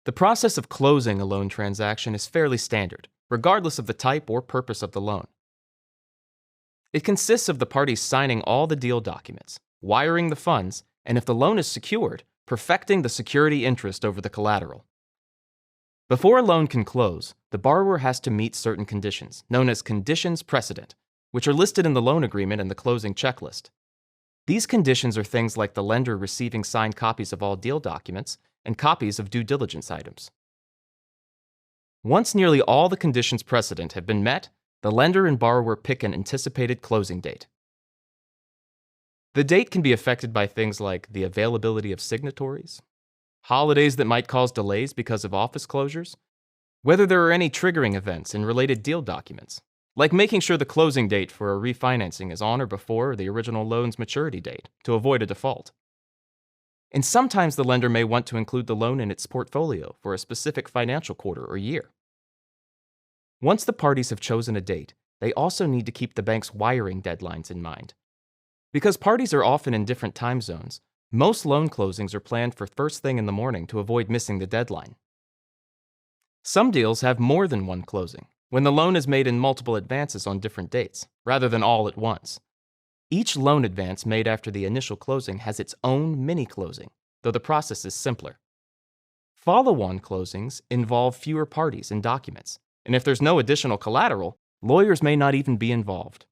The process of closing a loan transaction is fairly standard, regardless of the type or purpose of the loan. It consists of the parties signing all the deal documents, wiring the funds, and if the loan is secured, perfecting the security interest over the collateral. Before a loan can close, the borrower has to meet certain conditions, known as conditions precedent, which are listed in the loan agreement and the closing checklist. These conditions are things like the lender receiving signed copies of all deal documents and copies of due diligence items. Once nearly all the conditions precedent have been met, the lender and borrower pick an anticipated closing date. The date can be affected by things like the availability of signatories, holidays that might cause delays because of office closures, whether there are any triggering events in related deal documents, like making sure the closing date for a refinancing is on or before the original loan's maturity date to avoid a default. And sometimes the lender may want to include the loan in its portfolio for a specific financial quarter or year. Once the parties have chosen a date, they also need to keep the bank's wiring deadlines in mind. Because parties are often in different time zones, most loan closings are planned for first thing in the morning to avoid missing the deadline. Some deals have more than one closing, when the loan is made in multiple advances on different dates, rather than all at once. Each loan advance made after the initial closing has its own mini-closing, though the process is simpler. Follow-on closings involve fewer parties and documents, and if there's no additional collateral, lawyers may not even be involved.